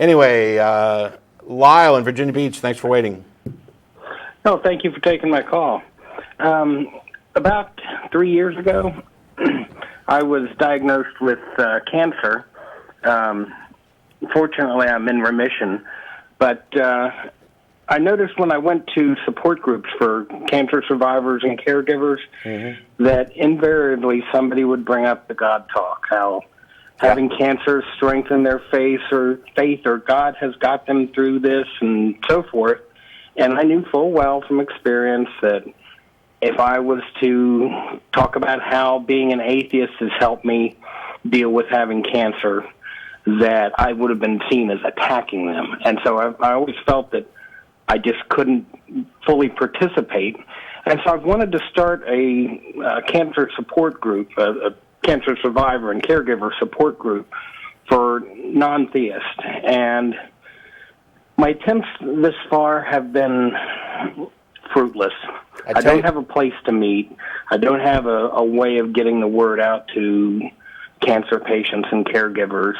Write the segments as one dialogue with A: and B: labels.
A: Anyway, Lyle in Virginia Beach, thanks for waiting.
B: No, thank you for taking my call. About 3 years ago, I was diagnosed with cancer. Fortunately, I'm in remission, but I noticed when I went to support groups for cancer survivors and caregivers that invariably somebody would bring up the God talk, how having cancer strengthened their faith or God has got them through this and so forth. And I knew full well from experience that if I was to talk about how being an atheist has helped me deal with having cancer, that I would have been seen as attacking them. And so I always felt that I just couldn't fully participate. And so I've wanted to start a cancer support group, a cancer survivor and caregiver support group for non-theists. And my attempts this far have been fruitless. I don't have a place to meet. I don't have a way of getting the word out to cancer patients and caregivers.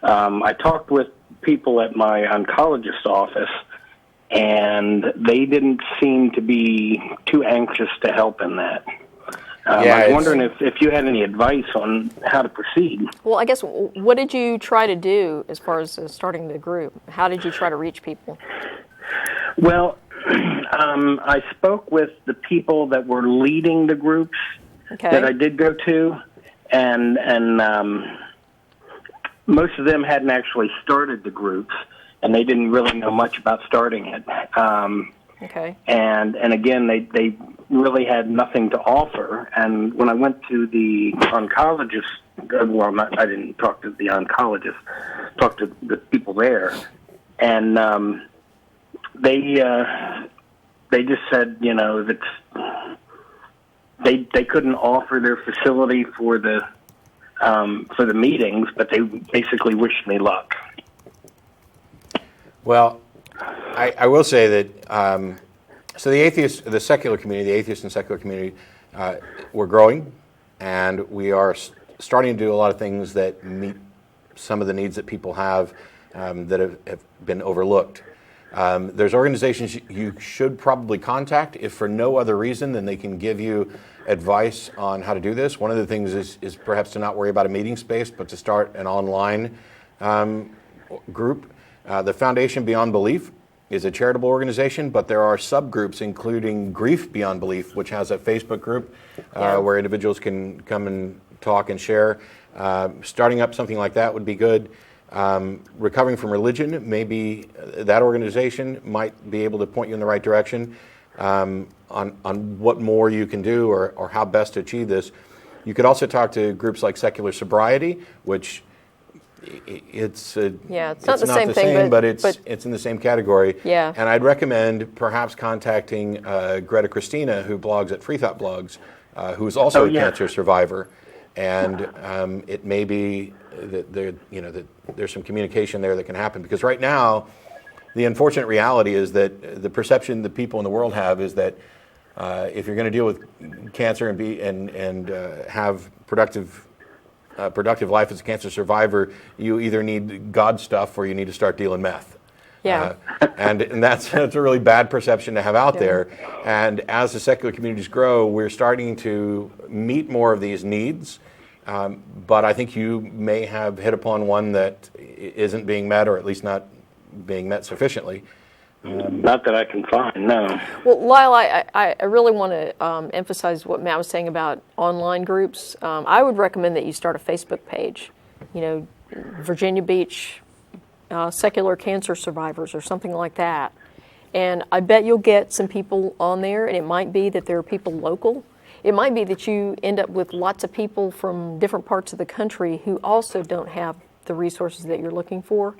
B: I talked with people at my oncologist's office, and they didn't seem to be too anxious to help in that. I was wondering if you had any advice on how to proceed.
C: Well, I guess, what did you try to do as far as starting the group? How did you try to reach people?
B: Well, I spoke with the people that were leading the groups that I did go to, and most of them hadn't actually started the groups, and they didn't really know much about starting it. And again, they really had nothing to offer. And when I went to the oncologist, I didn't talk to the oncologist, talked to the people there, and they just said, that they couldn't offer their facility for the meetings, but they basically wished me luck.
A: Well, I will say that so the atheist and secular community, we're growing, and we are starting to do a lot of things that meet some of the needs that people have that have been overlooked. There's organizations you should probably contact if for no other reason than they can give you advice on how to do this. One of the things is perhaps to not worry about a meeting space, but to start an online group. The Foundation Beyond Belief is a charitable organization, but there are subgroups, including Grief Beyond Belief, which has a Facebook group where individuals can come and talk and share. Starting up something like that would be good. Recovering from Religion, maybe that organization might be able to point you in the right direction on what more you can do or how best to achieve this. You could also talk to groups like Secular Sobriety, which it's not the same thing, but it's in the same category.
C: Yeah.
A: And I'd recommend perhaps contacting Greta Christina, who blogs at Free Thought Blogs, who is also a cancer survivor, and it may be that there's some communication there that can happen, because right now the unfortunate reality is that the perception that people in the world have is that if you're going to deal with cancer and have productive life as a cancer survivor, you either need God stuff or you need to start dealing meth.
C: Yeah.
A: And that's a really bad perception to have out there. And as the secular communities grow, we're starting to meet more of these needs. But I think you may have hit upon one that isn't being met, or at least not being met sufficiently.
B: Not that I can find, no.
C: Well, Lyle, I really want to emphasize what Matt was saying about online groups. I would recommend that you start a Facebook page, Virginia Beach Secular Cancer Survivors or something like that. And I bet you'll get some people on there, and it might be that there are people local. It might be that you end up with lots of people from different parts of the country who also don't have the resources that you're looking for.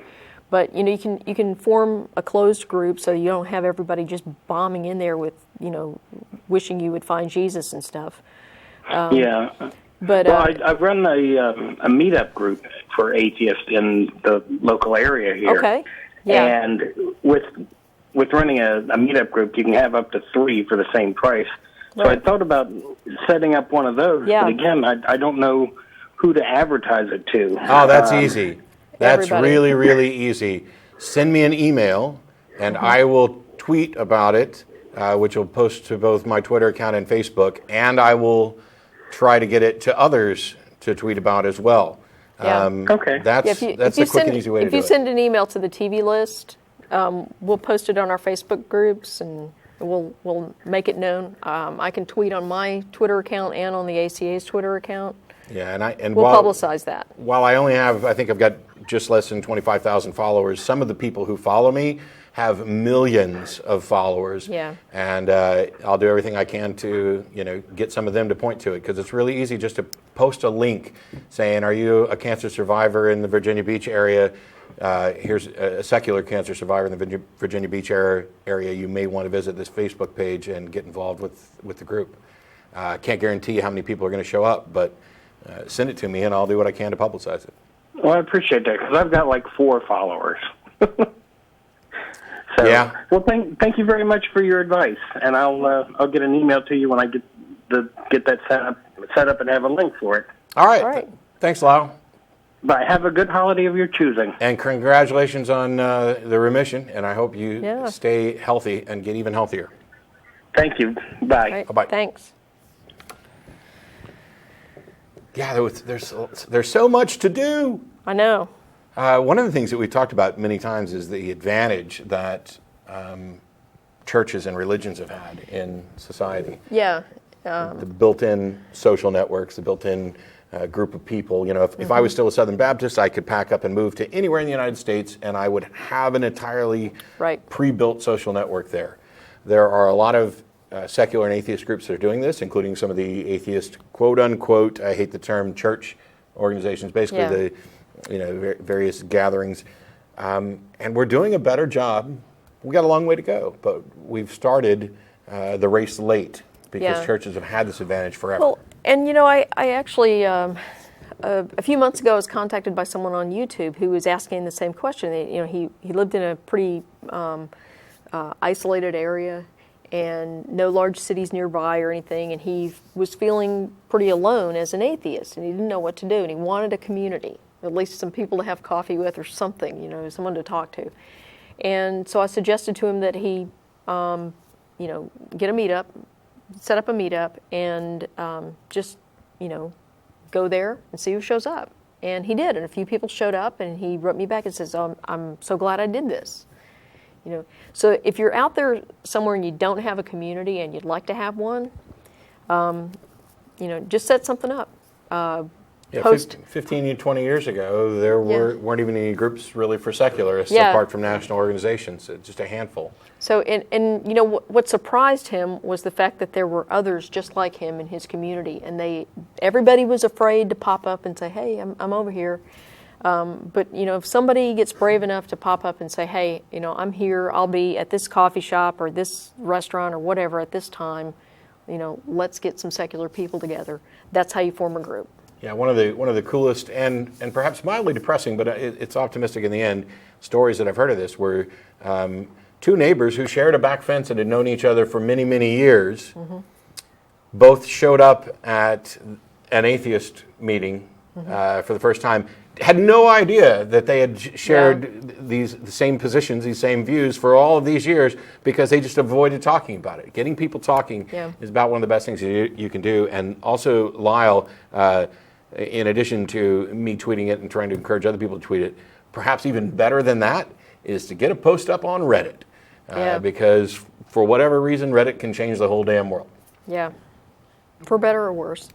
C: But you can form a closed group so you don't have everybody just bombing in there with wishing you would find Jesus and stuff. But
B: I've run a meetup group for atheists in the local area here.
C: Okay. Yeah.
B: And with running a meetup group, you can have up to 3 for the same price. So I thought about setting up one of those. Yeah. But again, I don't know who to advertise it to.
A: Oh, that's easy. That's
C: everybody.
A: really, really easy. Send me an email, and I will tweet about it, which will post to both my Twitter account and Facebook, and I will try to get it to others to tweet about as well.
C: Yeah.
B: Okay.
A: That's
C: Yeah,
A: a quick and easy way to do it.
C: If you send an email to the TV list, we'll post it on our Facebook groups, and we'll make it known. I can tweet on my Twitter account and on the ACA's Twitter account.
A: Yeah, and
C: We'll
A: while,
C: publicize that.
A: While I only have, I think I've got just less than 25,000 followers, some of the people who follow me have millions of followers.
C: Yeah.
A: And I'll do everything I can to, get some of them to point to it, because it's really easy just to post a link saying, are you a cancer survivor in the Virginia Beach area? Here's a secular cancer survivor in the Virginia Beach area. You may want to visit this Facebook page and get involved with the group. Can't guarantee how many people are going to show up, but send it to me and I'll do what I can to publicize it.
B: Well, I appreciate that, because I've got like 4 followers. So,
A: Yeah.
B: Well, thank you very much for your advice, and I'll get an email to you when I get that set up and have a link for it.
A: All right.
C: All right.
A: Thanks, Lyle.
B: Bye. Have a good holiday of your choosing.
A: And congratulations on the remission, and I hope you
C: Yeah.
A: stay healthy and get even healthier.
B: Thank you. Bye.
C: Right.
A: Bye-bye.
C: Thanks.
A: Yeah, there's so much to do.
C: I know.
A: One of the things that we've talked about many times is the advantage that churches and religions have had in society.
C: Yeah.
A: The built-in social networks, the built-in group of people. If I was still a Southern Baptist, I could pack up and move to anywhere in the United States, and I would have an entirely
C: Right.
A: pre-built social network there. There are a lot of secular and atheist groups that are doing this, including some of the atheist, quote-unquote, I hate the term, church organizations, basically the various gatherings. And we're doing a better job. We've got a long way to go, but we've started the race late because
C: Yeah.
A: churches have had this advantage forever.
C: Well, and I actually, a few months ago, I was contacted by someone on YouTube who was asking the same question. He lived in a pretty isolated area and no large cities nearby or anything, and he was feeling pretty alone as an atheist, and he didn't know what to do, and he wanted a community, at least some people to have coffee with or something, someone to talk to. And so I suggested to him that he, get a meetup, set up a meetup, and just, go there and see who shows up. And he did, and a few people showed up, and he wrote me back and says, I'm so glad I did this. So if you're out there somewhere and you don't have a community and you'd like to have one, just set something up. Post.
A: 15 to 20 years ago, there weren't even any groups really for secularists
C: Yeah.
A: apart from national organizations, just a handful.
C: So, and what surprised him was the fact that there were others just like him in his community, and everybody was afraid to pop up and say, "Hey, I'm over here." But if somebody gets brave enough to pop up and say, "Hey, I'm here. I'll be at this coffee shop or this restaurant or whatever at this time. Let's get some secular people together." That's how you form a group.
A: Yeah, one of the coolest and perhaps mildly depressing, but it's optimistic in the end, stories that I've heard of this were two neighbors who shared a back fence and had known each other for many, many years, both showed up at an atheist meeting for the first time, had no idea that they had shared the same positions, these same views for all of these years because they just avoided talking about it. Getting people talking is about one of the best things you can do. And also, Lyle, in addition to me tweeting it and trying to encourage other people to tweet it, perhaps even better than that is to get a post up on Reddit. Because for whatever reason, Reddit can change the whole damn world.
C: Yeah, for better or worse.